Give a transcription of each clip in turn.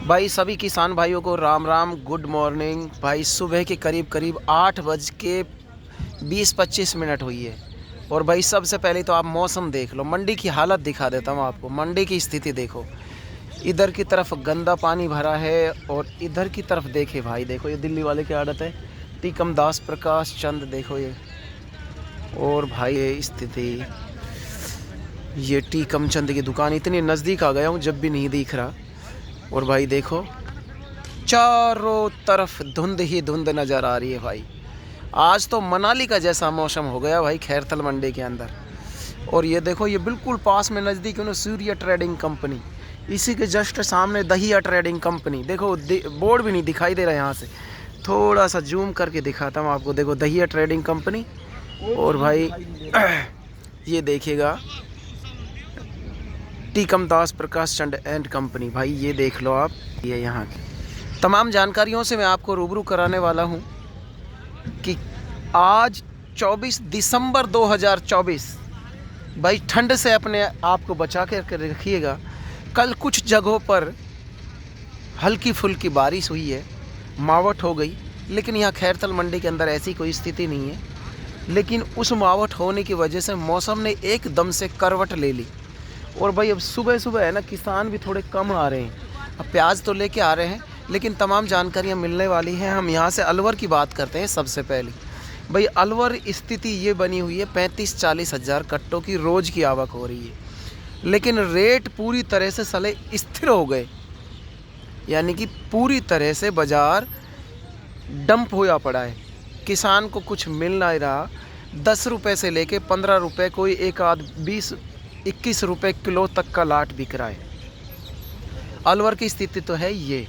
भाई सभी किसान भाइयों को राम राम, गुड मॉर्निंग। भाई सुबह के करीब करीब 8:20-25 हुई है। और भाई सबसे पहले तो आप मौसम देख लो, मंडी की हालत दिखा देता हूँ आपको। मंडी की स्थिति देखो, इधर की तरफ गंदा पानी भरा है और इधर की तरफ देखे भाई, देखो ये दिल्ली वाले की आदत है, टीकम दास प्रकाश चंद, देखो ये। और भाई ये स्थिति, ये टीकम चंद की दुकान, इतनी नज़दीक आ गया हूँ जब भी नहीं दिख रहा। और भाई देखो चारों तरफ धुंध ही धुंध नज़र आ रही है भाई। आज तो मनाली का जैसा मौसम हो गया भाई खैरथल मंडी के अंदर। और ये देखो, ये बिल्कुल पास में नज़दीक है ना सूर्या ट्रेडिंग कंपनी, इसी के जस्ट सामने दहिया ट्रेडिंग कंपनी। देखो बोर्ड भी नहीं दिखाई दे रहा है यहाँ से, थोड़ा सा जूम करके दिखाता हूँ आपको। देखो दहिया ट्रेडिंग कंपनी। और भाई ये देखिएगा टीकम दास प्रकाश चंद एंड कंपनी। भाई ये देख लो आप, ये यहाँ की तमाम जानकारियों से मैं आपको रूबरू कराने वाला हूँ कि आज 24 दिसंबर 2024। भाई ठंड से अपने आप को बचा कर रखिएगा। कल कुछ जगहों पर हल्की फुल्की बारिश हुई है, मावट हो गई, लेकिन यहाँ खैरथल मंडी के अंदर ऐसी कोई स्थिति नहीं है। लेकिन उस मावट होने की वजह से मौसम ने एकदम से करवट ले ली। और भाई अब सुबह सुबह है ना, किसान भी थोड़े कम आ रहे हैं। अब प्याज तो लेके आ रहे हैं, लेकिन तमाम जानकारियाँ मिलने वाली हैं। हम यहाँ से अलवर की बात करते हैं सबसे पहले। भाई अलवर स्थिति ये बनी हुई है, 35-40 हज़ार कट्टों की रोज़ की आवक हो रही है, लेकिन रेट पूरी तरह से साले स्थिर हो गए। यानी कि पूरी तरह से बाज़ार डंप होया पड़ा है, किसान को कुछ मिल नहीं रहा। 10 रुपये से लेके 15 रुपये, कोई एक आध 20-21 रुपये किलो तक का लाट बिक रहा है। अलवर की स्थिति तो है ये।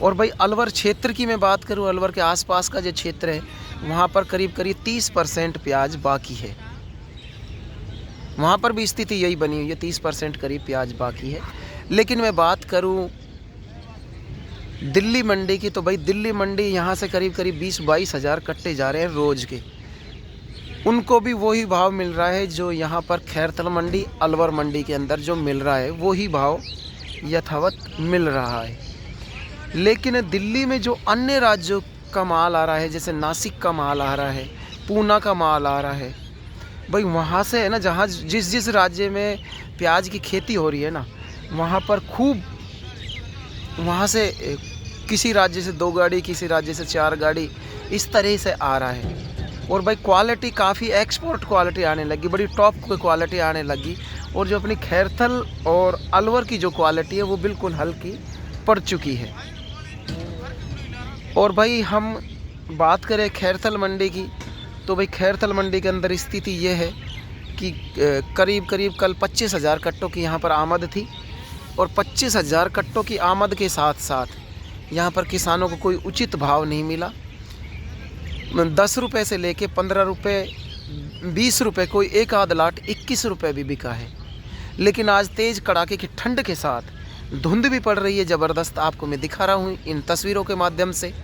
और भाई अलवर क्षेत्र की मैं बात करूं, अलवर के आसपास का जो क्षेत्र है, वहाँ पर करीब करीब 30% प्याज बाकी है। वहाँ पर भी स्थिति यही बनी हुई है, 30% करीब प्याज बाकी है। लेकिन मैं बात करूं दिल्ली मंडी की, तो भाई दिल्ली मंडी यहाँ से करीब करीब 20-22 हज़ार कट्टे जा रहे हैं रोज़ के। उनको भी वही भाव मिल रहा है जो यहाँ पर खैरथल मंडी, अलवर मंडी के अंदर जो मिल रहा है, वही भाव यथावत मिल रहा है। लेकिन दिल्ली में जो अन्य राज्यों का माल आ रहा है, जैसे नासिक का माल आ रहा है, पूना का माल आ रहा है, भाई वहाँ से है ना, जहाँ जिस राज्य में प्याज की खेती हो रही है ना, वहाँ पर खूब, वहाँ से किसी राज्य से 2 गाड़ी, किसी राज्य से 4 गाड़ी, इस तरह से आ रहा है। और भाई क्वालिटी काफ़ी एक्सपोर्ट क्वालिटी आने लगी, बड़ी टॉप की क्वालिटी आने लगी। और जो अपनी खैरथल और अलवर की जो क्वालिटी है, वो बिल्कुल हल्की पड़ चुकी है। और भाई हम बात करें खैरथल मंडी की, तो भाई खैरथल मंडी के अंदर स्थिति ये है कि करीब करीब कल 25 हज़ार कट्टों की यहाँ पर आमद थी। और 25 हज़ार कट्टों की आमद के साथ साथ यहाँ पर किसानों को कोई उचित भाव नहीं मिला। 10 रुपये से लेके 15 रुपये, 20 रुपये, कोई एक आध लाट 21 रुपये भी बिका है। लेकिन आज तेज़ कड़ाके की ठंड के साथ धुंध भी पड़ रही है ज़बरदस्त, आपको मैं दिखा रहा हूँ इन तस्वीरों के माध्यम से।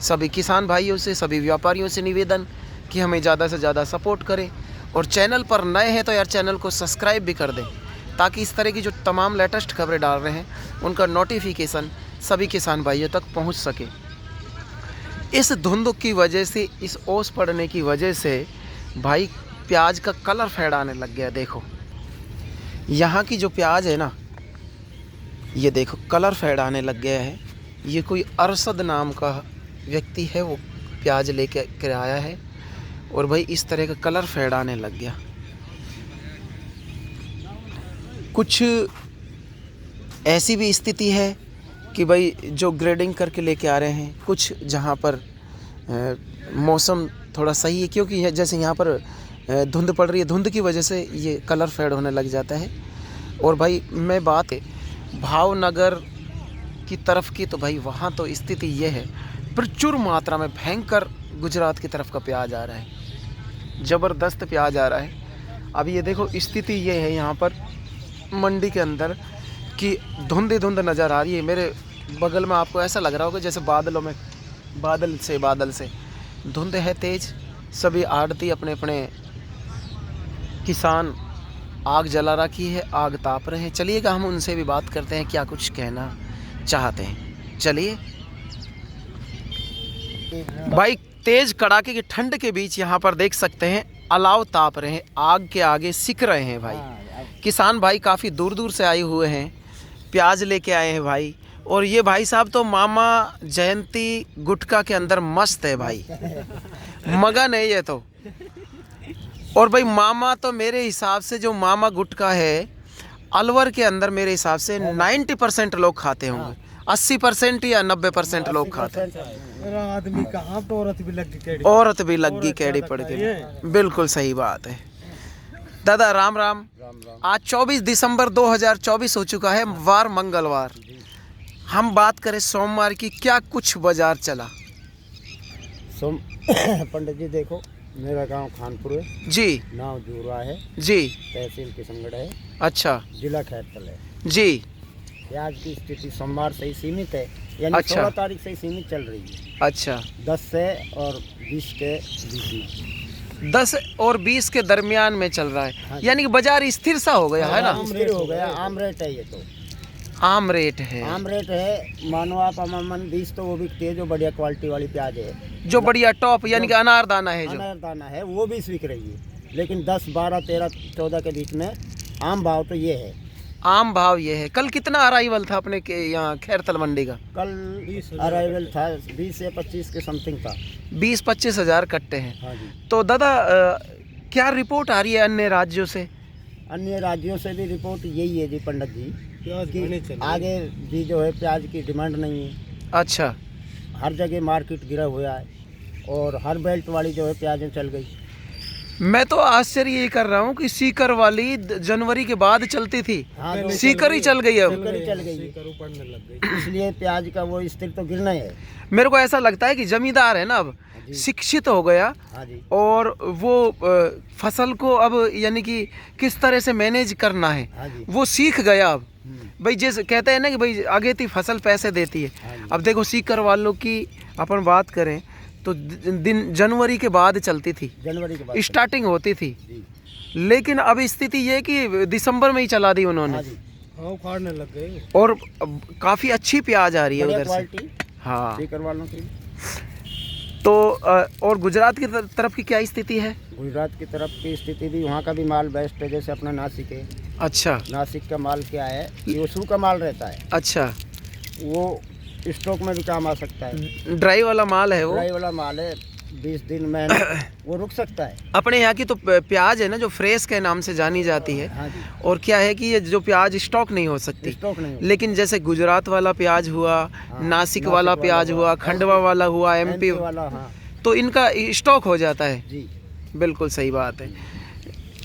सभी किसान भाइयों से, सभी व्यापारियों से निवेदन कि हमें ज़्यादा से ज़्यादा सपोर्ट करें। और चैनल पर नए हैं तो यार चैनल को सब्सक्राइब भी कर दें, ताकि इस तरह की जो तमाम लेटेस्ट खबरें डाल रहे हैं, उनका नोटिफिकेशन सभी किसान भाइयों तक पहुँच सके। इस धुंध की वजह से, इस ओस पड़ने की वजह से भाई प्याज का कलर फेड आने लग गया। देखो यहाँ की जो प्याज है ना, ये देखो कलर फेड आने लग गया है। ये कोई अरशद नाम का व्यक्ति है, वो प्याज लेके आया है। और भाई इस तरह का कलर फेड आने लग गया। कुछ ऐसी भी स्थिति है कि भाई जो ग्रेडिंग करके लेके आ रहे हैं, कुछ जहाँ पर मौसम थोड़ा सही है, क्योंकि जैसे यहाँ पर धुंध पड़ रही है, धुंध की वजह से ये कलर फेड होने लग जाता है। और भाई मैं बात भावनगर की तरफ की, तो भाई वहाँ तो स्थिति ये है, प्रचुर मात्रा में भयंकर गुजरात की तरफ का प्याज आ रहा है, ज़बरदस्त प्याज आ रहा है। अब ये देखो स्थिति ये है यहाँ पर मंडी के अंदर कि धुंध नज़र आ रही है। मेरे बगल में आपको ऐसा लग रहा होगा जैसे बादलों में, बादल से धुंध है तेज़। सभी आड़ती अपने अपने किसान आग जला रखी है, आग ताप रहे हैं। चलिएगा हम उनसे भी बात करते हैं क्या कुछ कहना चाहते हैं। चलिए भाई, तेज कड़ाके की ठंड के बीच यहाँ पर देख सकते हैं अलाव ताप रहे हैं, आग के आगे सिक रहे हैं भाई। किसान भाई काफ़ी दूर दूर से आए हुए हैं, प्याज लेके आए हैं भाई। और ये भाई साहब तो मामा जयंती गुटखा के अंदर मस्त है भाई, मगन है ये तो। और भाई मामा तो मेरे हिसाब से जो मामा गुटखा है अलवर के अंदर मेरे हिसाब से 90% लोग खाते होंगे, 80% या 90% लोग खाते हैं। आदमी कहाँ पे औरत भी लग गई कैडी पड़ गई। बिल्कुल सही बात है। दादा राम राम। आज 24 दिसंबर 2024 हो चुका है, वार मंगलवार। हम बात करें सोमवार की, क्या कुछ बाजार चला? पंडित जी देखो, मेरा गांव खानपुर है जी, नाव जूरा है जी, तहसील किशनगढ़ है, अच्छा जिला खैरतल है जी। प्याज की स्थिति सोमवार से ही सीमित है, यानी अच्छा। 16 तारीख से ही सीमित चल रही है। अच्छा, 10 से और 20 के बीच में, 10 और 20 के दरमियान में चल रहा है, यानी कि बाजार स्थिर सा हो गया है ना? स्थिर हो गया। आम रेट है, ये तो आम रेट है। आम रेट है। मानो आप अमन 20 तो वो बिकती है जो बढ़िया क्वालिटी वाली प्याज है, जो बढ़िया टॉप यानी कि अनारदाना है, जो अनारदाना है वो भी बिक रही है। लेकिन 10, 12, 13, 14 के बीच में आम भाव तो ये है। आम भाव ये है। कल कितना अराइवल था अपने के यहाँ खैरतल मंडी का? कल अराइवल था 20 से 25 के समथिंग था। 20-25 हज़ार कट्टे हैं। हाँ जी। तो दादा क्या रिपोर्ट आ रही है अन्य राज्यों से? अन्य राज्यों से भी रिपोर्ट यही है जी पंडित जी, कि आगे भी जो है प्याज की डिमांड नहीं है। अच्छा, हर जगह मार्केट गिरा हुआ है और हर बेल्ट वाली जो है प्याजें चल गई। मैं तो आश्चर्य ये कर रहा हूँ कि सीकर वाली जनवरी के बाद चलती थी, हाँ, सीकर ही चल गई अब। सीकर ही चल गई, इसलिए प्याज का वो स्थिर तो गिरना है। मेरे को ऐसा लगता है कि जमींदार है ना अब शिक्षित हो गया, हाँ जी। और वो फसल को अब यानी कि किस तरह से मैनेज करना है हाँ जी। वो सीख गया अब। भाई जैसे कहते हैं ना कि भाई आगे थी फसल पैसे देती है। हाँ जी। अब देखो सीकर वालों की अपन बात करें तो दिन जनवरी के बाद चलती थी, जनवरी के बाद स्टार्टिंग होती थी, जी। लेकिन अब स्थिति ये कि दिसंबर में ही चला दी उन्होंने। हाँ जी। उखाड़ने लग गए और काफ़ी अच्छी प्याज आ रही है बढ़िया उधर से। क्वालिटी हाँ, सीकर वालों की। तो और गुजरात की तरफ की क्या स्थिति है? गुजरात की तरफ की स्थिति भी, वहाँ का भी माल बेस्ट है। जैसे अपना नासिक है, अच्छा नासिक का माल क्या है, योसू का माल रहता है, अच्छा, वो स्टॉक में भी काम आ सकता है। ड्राई वाला माल है वो, ड्राई वाला माल है, 20 दिन में वो रुक सकता है। अपने यहाँ की तो प्याज है ना जो फ्रेश के नाम से जानी जाती है। हाँ जी। और क्या है कि ये जो प्याज स्टॉक नहीं हो सकती, स्टॉक नहीं हो। लेकिन जैसे गुजरात वाला प्याज हुआ, हाँ, नासिक वाला प्याज हुआ, खंडवा वाला हुआ, एमपी वाला, हाँ तो इनका स्टॉक हो जाता है। जी। बिल्कुल सही बात है।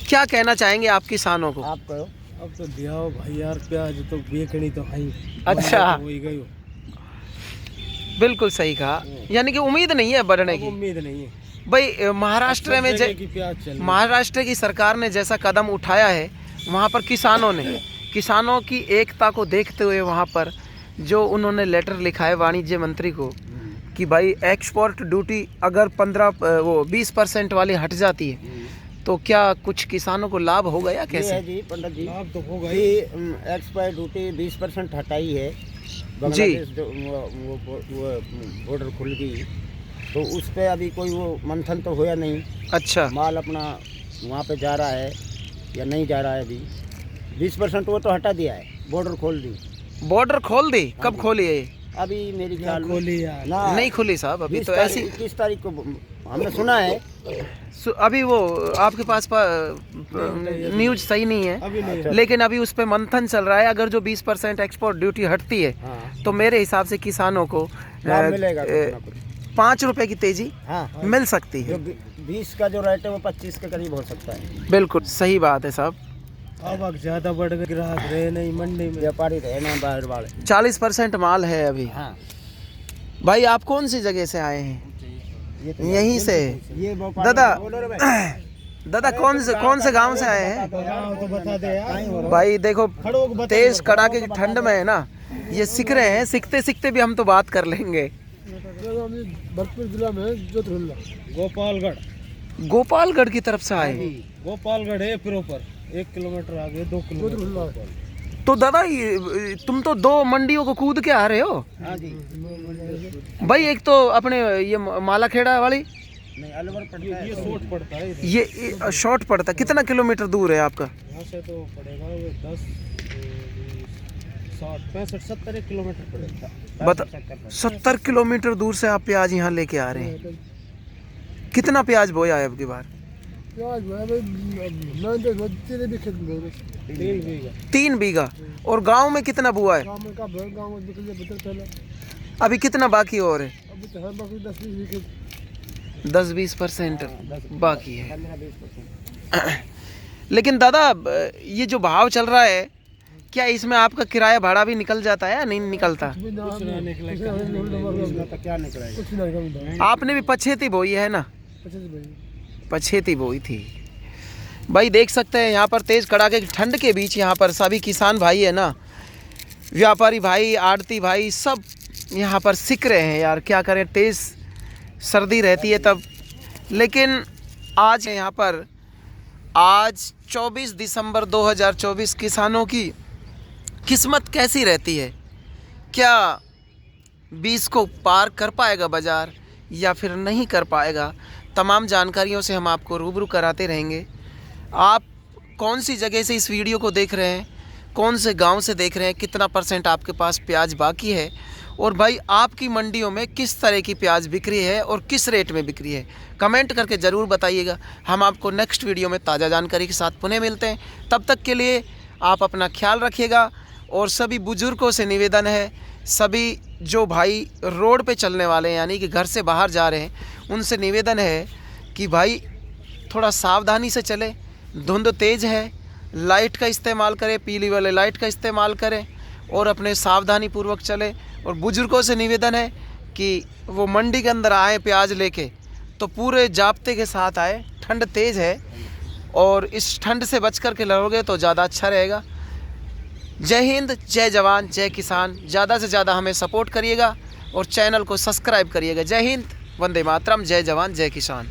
क्या कहना चाहेंगे आप किसानों को? आप कहो। अब तो दिया हो भाई यार, प्याज तो बेचनी तो है ही। अच्छा, हो ही गई हो। बिल्कुल सही कहा, यानी कि उम्मीद नहीं है बढ़ने की। उम्मीद नहीं है भाई महाराष्ट्र में महाराष्ट्र की सरकार ने जैसा कदम उठाया है, वहाँ पर किसानों की एकता को देखते हुए वहाँ पर जो उन्होंने लेटर लिखा है वाणिज्य मंत्री को कि भाई एक्सपोर्ट ड्यूटी अगर 20% वाली हट जाती है तो क्या कुछ किसानों को लाभ होगा या कैसे? जी पंडित जी, लाभ तो होगा ही। एक्सपोर्ट ड्यूटी 20% हटाई है, बांग्लादेश जो वो बॉर्डर खुल गई, तो उस पर अभी कोई वो मंथन तो होया नहीं। अच्छा, माल अपना वहाँ पे जा रहा है या नहीं जा रहा है अभी। 20% वो तो हटा दिया है, बॉर्डर खोल दी। बॉर्डर खोल दी? कब खोली है? अभी मेरी ख्याल में खोली यार, ना, नहीं खुली साहब अभी तो ऐसी। 21 तारीख को हमने सुना है। अभी वो आपके पास न्यूज सही नहीं है, अभी नहीं। लेकिन अभी उस पर मंथन चल रहा है। अगर जो 20% एक्सपोर्ट ड्यूटी हटती है हाँ, तो मेरे हिसाब से किसानों को लाभ मिलेगा कुछ ना कुछ। 5 रुपए की तेजी हाँ, मिल सकती जो है। 20 का जो रेट है वो 25 के करीब हो सकता है। बिल्कुल सही बात है साहब। आवक ज्यादा बढ़ गई, ग्राहक रहे नहीं मंडी में, व्यापारी रहे ना बाहर वाले। 40% माल है अभी। हाँ, भाई आप कौन सी जगह से आए हैं? ये तो यहीं से। ये दादा कौन से गांव से आए हैं? तो बता दे यार। भाई देखो तेज कड़ाके की ठंड में है ना, ये सीख रहे हैं, सीखते सीखते भी हम तो बात कर लेंगे। भरतपुर जिला में जोधपुर, गोपालगढ़ की तरफ से आए हैं। गोपालगढ़ है प्रॉपर 1 किलोमीटर आगे, 2 किलोमीटर। तो दादा तुम तो 2 मंडियों को कूद के आ रहे हो हाँ जी। भाई। एक तो अपने ये मालाखेड़ा वाली, नहीं अलवर पड़ता है। ये शॉर्ट पड़ता है इधर। ये शॉर्ट पड़ता। कितना किलोमीटर दूर है आपका? यहाँ से तो पड़ेगा वो 10 60 65 70 किलोमीटर पड़ेगा। बता 70 किलोमीटर दूर से आप प्याज यहाँ लेके आ रहे हैं। कितना प्याज बोया है अब की बार? 3 बीघा। और गांव में कितना बुआ है? अभी कितना बाकी और है? 10-20% बाकी है। 15-20%। लेकिन दादा ये जो भाव चल रहा है, क्या इसमें आपका किराया भाड़ा भी निकल जाता है या नहीं निकलता? इसमें तो क्या निकलेगा। आपने भी पछेती बोई है ना? पछेती बोई थी। भाई देख सकते हैं यहाँ पर तेज कड़ाके की ठंड के बीच यहाँ पर सभी किसान भाई है ना, व्यापारी भाई, आड़ती भाई, सब यहाँ पर सिक रहे हैं यार। क्या करें, तेज सर्दी रहती है तब। लेकिन आज यहाँ पर आज 24 दिसंबर 2024 किसानों की किस्मत कैसी रहती है? क्या 20 को पार कर पाएगा बाज़ार या फिर नहीं कर पाएगा? तमाम जानकारियों से हम आपको रूबरू कराते रहेंगे। आप कौन सी जगह से इस वीडियो को देख रहे हैं, कौन से गांव से देख रहे हैं, कितना % आपके पास प्याज बाकी है, और भाई आपकी मंडियों में किस तरह की प्याज बिक्री है और किस रेट में बिक्री है, कमेंट करके ज़रूर बताइएगा। हम आपको नेक्स्ट वीडियो में ताज़ा जानकारी के साथ पुनः मिलते हैं। तब तक के लिए आप अपना ख्याल रखिएगा। और सभी बुजुर्गों से निवेदन है, सभी जो भाई रोड पे चलने वाले हैं यानी कि घर से बाहर जा रहे हैं, उनसे निवेदन है कि भाई थोड़ा सावधानी से चले। धुंध तेज़ है, लाइट का इस्तेमाल करें, पीली वाले लाइट का इस्तेमाल करें और अपने सावधानी पूर्वक चलें। और बुजुर्गों से निवेदन है कि वो मंडी के अंदर आए प्याज लेके तो पूरे जाब्ते के साथ आए। ठंड तेज़ है और इस ठंड से बच कर के लड़ोगे तो ज़्यादा अच्छा रहेगा। जय हिंद, जय जवान, जय किसान। ज़्यादा से ज़्यादा हमें सपोर्ट करिएगा और चैनल को सब्सक्राइब करिएगा। जय हिंद, वंदे मातरम, जय जवान, जय किसान।